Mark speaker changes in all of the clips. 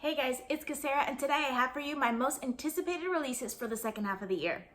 Speaker 1: Hey guys, it's Kasera, and today I have for you my most anticipated releases for the second half of the year.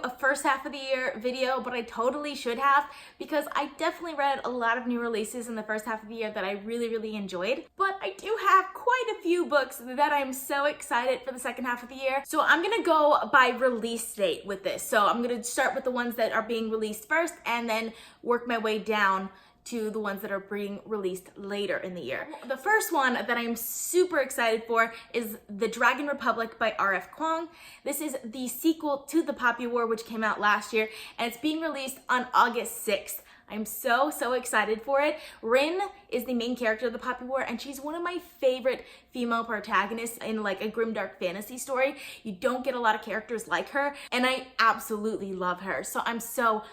Speaker 1: A first half of the year video, but I totally should have, because I definitely read a lot of new releases in the first half of the year that I really enjoyed. But I do have quite a few books that I'm so excited for the second half of the year. So I'm gonna go by release date with this. So I'm gonna start with the ones that are being released first and then work my way down to the ones that are being released later in the year. The first one that I'm super excited for is The Dragon Republic by R.F. Kuang. This is the sequel to The Poppy War, which came out last year, and it's being released on August 6th. I'm so excited for it. Rin is the main character of The Poppy War, and she's one of my favorite female protagonists in like a grimdark fantasy story. You don't get a lot of characters like her, and I absolutely love her. So I'm so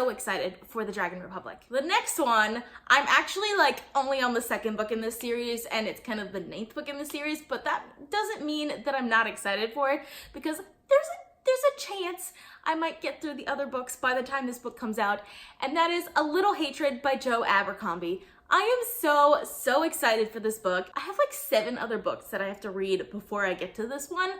Speaker 1: excited for The Dragon Republic. The next one, I'm actually like only on the second book in this series, and it's kind of the 9th book in the series, but that doesn't mean that I'm not excited for it, because there's a chance I might get through the other books by the time this book comes out, and that is A Little Hatred by Jo Abercrombie. I am so excited for this book. I have like 7 other books that I have to read before I get to this one,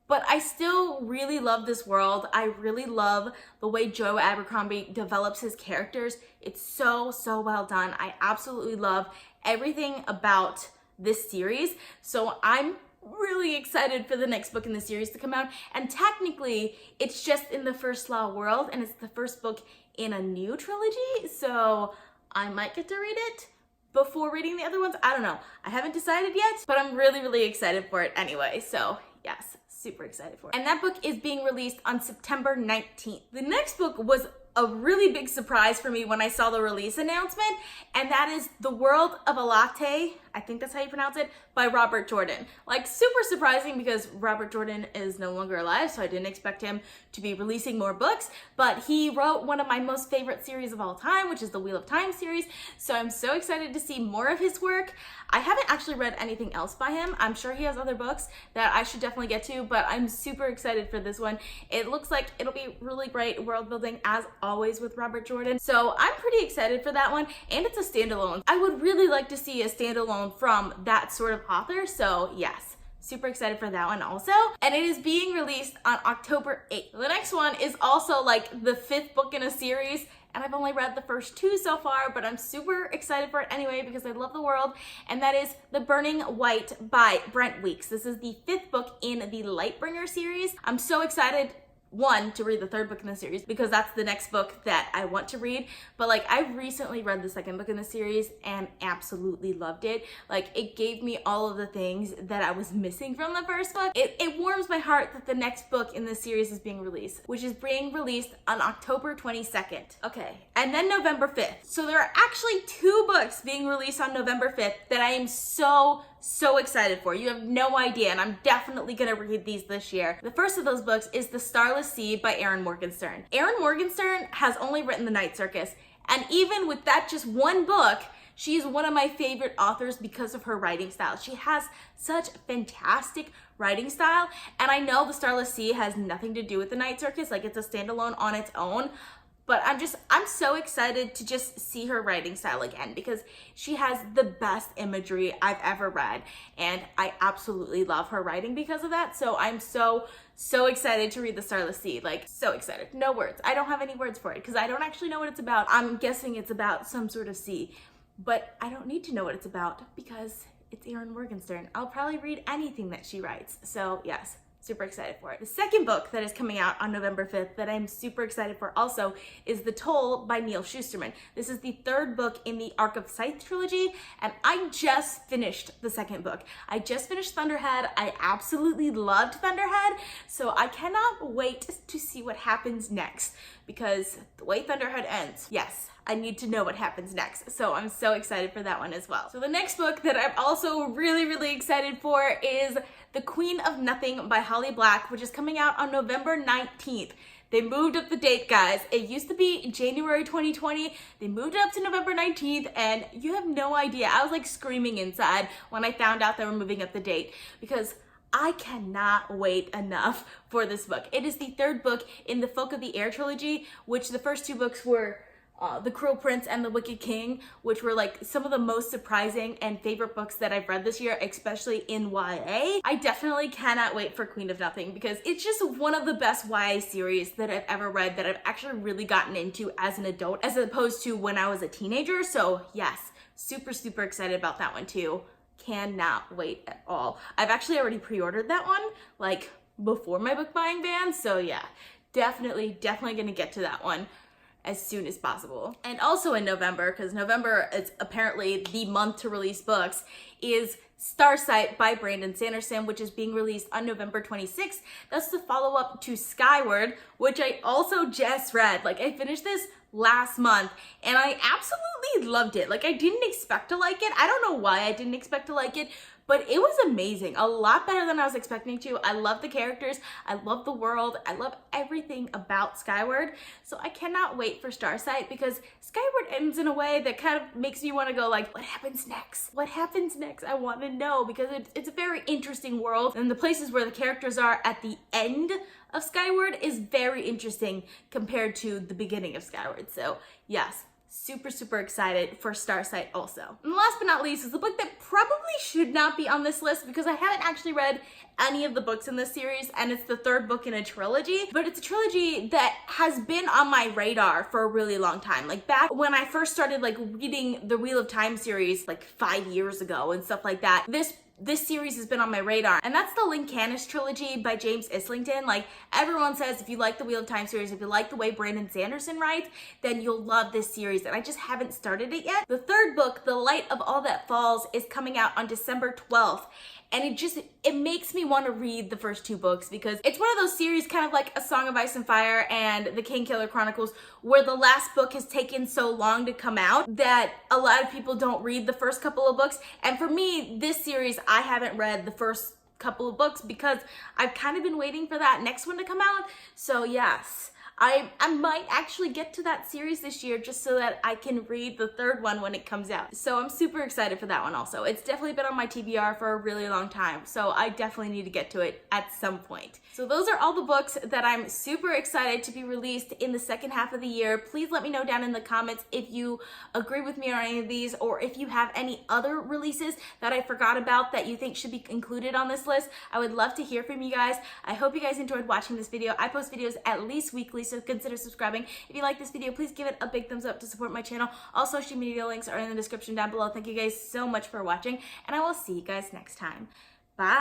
Speaker 1: but I still really love this world. I really love the way Jo Abercrombie develops his characters. It's so well done. I absolutely love everything about this series, so I'm really excited for the next book in the series to come out. And technically it's just in the First Law world, and it's the first book in a new trilogy, so I might get to read it before reading the other ones. I don't know, I haven't decided yet, but I'm really excited for it anyway. So yes, super excited for it. And that book is being released on September 19th. The next book was a really big surprise for me when I saw the release announcement, and that is The World of Altaii, I think that's how you pronounce it, by Robert Jordan. Like, super surprising because Robert Jordan is no longer alive, so I didn't expect him to be releasing more books, but he wrote one of my most favorite series of all time, which is the Wheel of Time series, so I'm so excited to see more of his work. I haven't actually read anything else by him. I'm sure he has other books that I should definitely get to, but I'm super excited for this one. It looks like it'll be really great world building, as always with Robert Jordan, so I'm pretty excited for that one, and it's a standalone. I would really like to see a standalone from that sort of author, so yes, super excited for that one also. And it is being released on October 8th. The next one is also like the 5th book in a series, and I've only read the first 2 so far, but I'm super excited for it anyway because I love the world, and that is The Burning White by Brent Weeks. This is the 5th book in the Lightbringer series. I'm so excited, one, to read the 3rd book in the series because that's the next book that I want to read, but like I recently read the 2nd book in the series and absolutely loved it. Like, it gave me all of the things that I was missing from the 1st book. It warms my heart that the next book in the series is being released, which is being released on October 22nd. Okay, and then November 5th. So there are actually 2 books being released on November 5th that I am so excited for. You have no idea, and I'm definitely gonna read these this year. The first of those books is The Starless Sea by Erin Morgenstern. Erin Morgenstern has only written The Night Circus, and even with that just one book, she's one of my favorite authors because of her writing style. She has such fantastic writing style, and I know The Starless Sea has nothing to do with The Night Circus, like it's a standalone on its own, but I'm so excited to just see her writing style again because she has the best imagery I've ever read, and I absolutely love her writing because of that. So I'm so excited to read The Starless Sea, like so excited. No words. I don't have any words for it because I don't actually know what it's about. I'm guessing it's about some sort of sea, but I don't need to know what it's about because it's Erin Morgenstern. I'll probably read anything that she writes. So yes, super excited for it. The second book that is coming out on November 5th that I'm super excited for also is The Toll by Neal Shusterman. This is the 3rd book in the Arc of Scythe trilogy, and I just finished the 2nd book. I just finished Thunderhead. I absolutely loved Thunderhead, so I cannot wait to see what happens next because the way Thunderhead ends, yes, I need to know what happens next. So I'm so excited for that one as well. So the next book that I'm also really excited for is The Queen of Nothing by Holly Black, which is coming out on November 19th. They moved up the date, guys. It used to be January 2020. They moved it up to November 19th, and you have no idea. I was like screaming inside when I found out they were moving up the date because I cannot wait enough for this book. It is the third book in the Folk of the Air trilogy, which the first two books were The Cruel Prince and The Wicked King, which were like some of the most surprising and favorite books that I've read this year, especially in YA. I definitely cannot wait for Queen of Nothing because it's just one of the best YA series that I've ever read that I've actually really gotten into as an adult as opposed to when I was a teenager. So yes, super, super excited about that one too. Cannot wait at all. I've actually already pre-ordered that one like before my book buying ban. So yeah, definitely gonna get to that one as soon as possible. And also in November, because November is apparently the month to release books, is Starsight by Brent Sanderson, which is being released on November 26th. That's the follow-up to Skyward, which I also just read. Like, I finished this last month and I absolutely loved it. Like, I didn't expect to like it. I don't know why I didn't expect to like it, but it was amazing. A lot better than I was expecting to. I love the characters. I love the world. I love everything about Skyward. So I cannot wait for Starsight because Skyward ends in a way that kind of makes me want to go like, what happens next? What happens next? I want to know because it's a very interesting world, and the places where the characters are at the end of Skyward is very interesting compared to the beginning of Skyward. So yes, super, super excited for Starsight also. And last but not least is the book that probably should not be on this list because I haven't actually read any of the books in this series, and it's the third book in a trilogy, but it's a trilogy that has been on my radar for a really long time. Like back when I first started like reading the Wheel of Time series like 5 years ago and stuff like that, this series has been on my radar, and that's the Lincanis trilogy by James Islington. Like, everyone says if you like the Wheel of Time series, if you like the way Brent Sanderson writes, then you'll love this series, and I just haven't started it yet. The third book, The Light of All That Falls, is coming out on December 12th, and it makes me want to read the first two books because it's one of those series kind of like A Song of Ice and Fire and The Kingkiller Chronicles where the last book has taken so long to come out that a lot of people don't read the first couple of books. And for me, this series, I haven't read the first couple of books because I've kind of been waiting for that next one to come out. So yes, I might actually get to that series this year just so that I can read the third one when it comes out. So I'm super excited for that one also. It's definitely been on my TBR for a really long time, so I definitely need to get to it at some point. So those are all the books that I'm super excited to be released in the second half of the year. Please let me know down in the comments if you agree with me on any of these or if you have any other releases that I forgot about that you think should be included on this list. I would love to hear from you guys. I hope you guys enjoyed watching this video. I post videos at least weekly, so consider subscribing. If you like this video, please give it a big thumbs up to support my channel. All social media links are in the description down below. Thank you guys so much for watching, and I will see you guys next time. Bye!